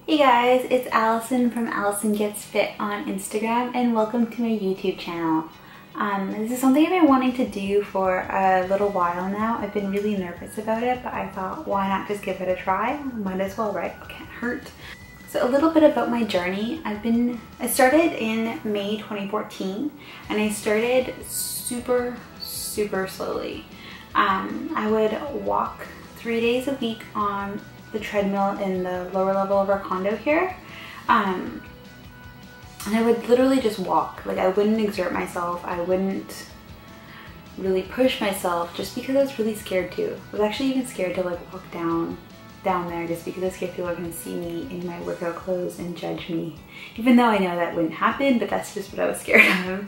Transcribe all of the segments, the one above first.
Hey guys, it's Allison from Allison Gets Fit on Instagram and welcome to my YouTube channel. This is something I've been wanting to do for a little while now. I've been really nervous about it, but I thought why not just give it a try? Might as well, right? It can't hurt. So a little bit about my journey. I started in May 2014 and I started super slowly. I would walk 3 days a week on the treadmill in the lower level of our condo here. And I would literally just walk. Like, I wouldn't exert myself. I wouldn't really push myself just because I was really scared to. I was actually even scared to like walk down there just because I was scared people were gonna see me in my workout clothes and judge me. Even though I know that wouldn't happen, but that's just what I was scared of.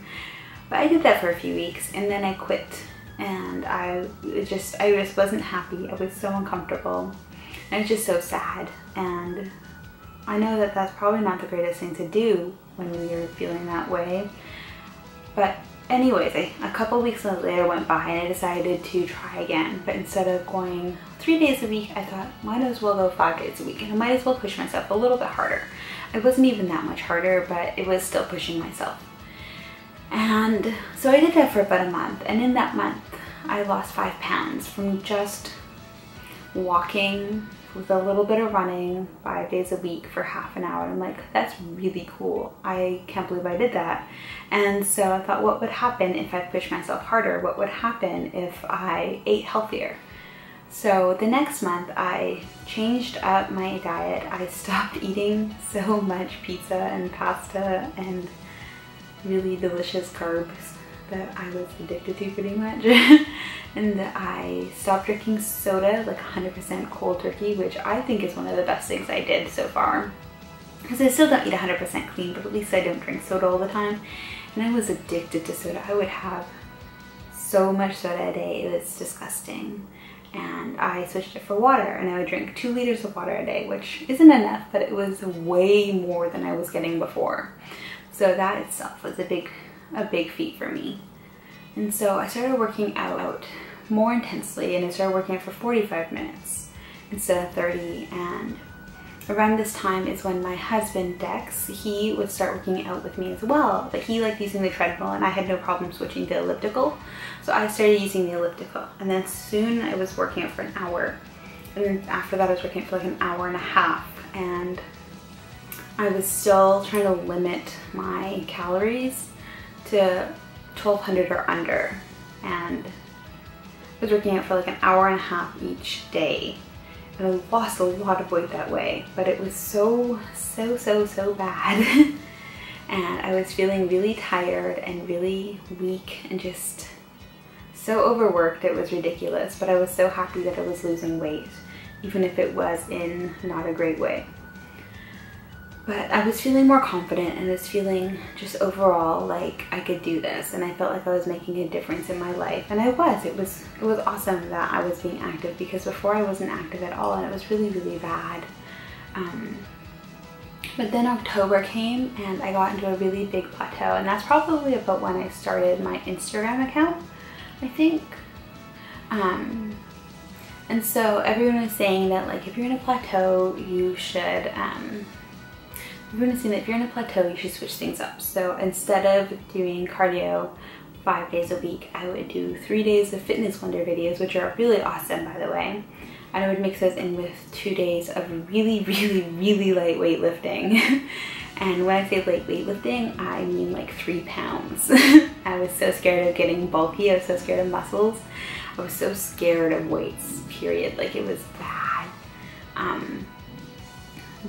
But I did that for a few weeks and then I quit. And I just wasn't happy. I was so uncomfortable. I was just so sad, and I know that that's probably not the greatest thing to do when you're feeling that way. But anyways, a couple weeks later went by and I decided to try again. But instead of going 3 days a week, I thought might as well go 5 days a week, and I might as well push myself a little bit harder. It wasn't even that much harder, but it was still pushing myself. And so I did that for about a month, and in that month I lost 5 pounds from just walking with a little bit of running 5 days a week for half an hour. I'm like, that's really cool. I can't believe I did that. And so I thought, what would happen if I pushed myself harder? What would happen if I ate healthier? So the next month I changed up my diet. I stopped eating so much pizza and pasta and really delicious carbs that I was addicted to pretty much. And I stopped drinking soda, like 100% cold turkey, which I think is one of the best things I did so far. Because I still don't eat 100% clean, but at least I don't drink soda all the time. And I was addicted to soda. I would have so much soda a day, it was disgusting. And I switched it for water, and I would drink 2 liters of water a day, which isn't enough, but it was way more than I was getting before. So that itself was a big feat for me. And so I started working out more intensely, and I started working out for 45 minutes instead of 30. And around this time is when my husband Dex, he would start working out with me as well, but he liked using the treadmill and I had no problem switching to elliptical. So I started using the elliptical, and then soon I was working out for an hour, and then after that I was working out for like an hour and a half, and I was still trying to limit my calories to 1200 or under, and I was working out for like an hour and a half each day, and I lost a lot of weight that way, but it was so bad. And I was feeling really tired and really weak and just so overworked, it was ridiculous. But I was so happy that I was losing weight, even if it was in not a great way. But I was feeling more confident, and I was feeling just overall like I could do this, and I felt like I was making a difference in my life. And I was. It was awesome that I was being active, because before I wasn't active at all, and it was really bad. But then October came and I got into a really big plateau, and that's probably about when I started my Instagram account, I think. And so everyone was saying that, like, if you're in a plateau, you should everyone is saying that if you're in a plateau, you should switch things up. So instead of doing cardio 5 days a week, I would do 3 days of Fitness Wonder videos, which are really awesome, by the way. And I would mix those in with 2 days of really light weightlifting. And when I say light weightlifting, I mean like 3 pounds. I was so scared of getting bulky. I was so scared of muscles. I was so scared of weights, period. Like, it was bad.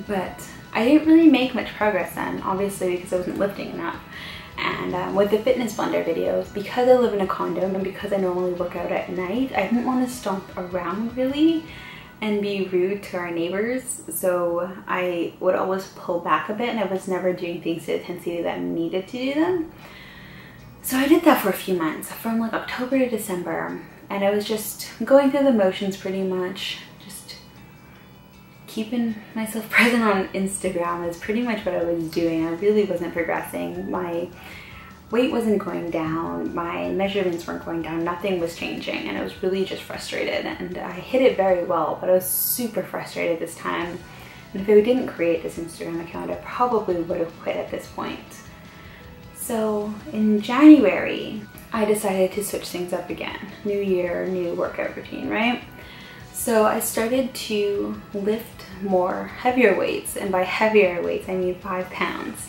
But I didn't really make much progress then, obviously, because I wasn't lifting enough. And with the Fitness Blender videos, because I live in a condo and because I normally work out at night, I didn't want to stomp around really and be rude to our neighbors. So I would always pull back a bit, and I was never doing things to the intensity that I needed to do them. So I did that for a few months, from like October to December. And I was just going through the motions pretty much. Keeping myself present on Instagram is pretty much what I was doing. I really wasn't progressing. My weight wasn't going down, my measurements weren't going down, nothing was changing, and I was really just frustrated. And I hit it very well, but I was super frustrated this time And if I didn't create this Instagram account, I probably would have quit at this point. So in January, I decided to switch things up again. New year, new workout routine, right? So I started to lift more heavier weights, and by heavier weights I mean 5 pounds.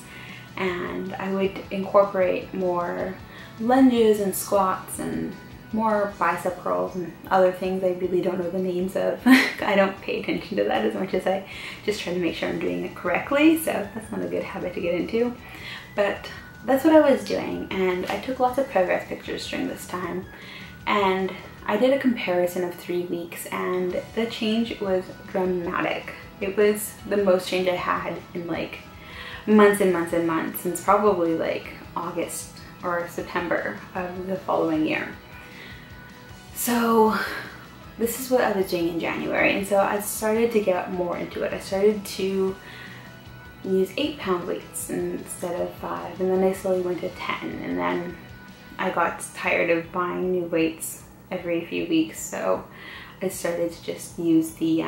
And I would incorporate more lunges and squats and more bicep curls and other things I really don't know the names of. I don't pay attention to that as much as I just try to make sure I'm doing it correctly, so that's not a good habit to get into. But that's what I was doing, and I took lots of progress pictures during this time, and I did a comparison of 3 weeks, and the change was dramatic. It was the most change I had in like months and months and months, since probably like August or September of the following year. So this is what I was doing in January, and so I started to get more into it. I started to use 8-pound weights instead of 5, and then I slowly went to 10, and then I got tired of buying new weights every few weeks, so I started to just use the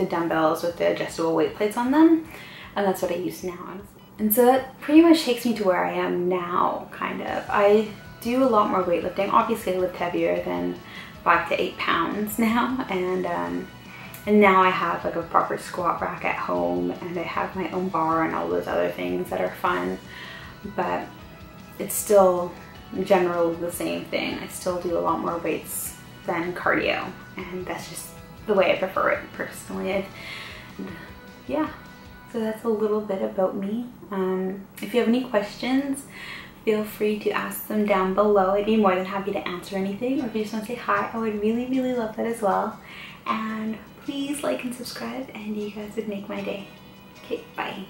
dumbbells with the adjustable weight plates on them, and that's what I use now. And so that pretty much takes me to where I am now, kind of. I do a lot more weightlifting. Obviously I lift heavier than 5 to 8 pounds now, and now I have like a proper squat rack at home, and I have my own bar and all those other things that are fun, but it's still in general the same thing. I still do a lot more weights than cardio, and that's just the way I prefer it personally. Yeah, so that's a little bit about me. If you have any questions, feel free to ask them down below. I'd be more than happy to answer anything, or if you just want to say hi, I would really love that as well. And please like and subscribe, and you guys would make my day. Okay, bye.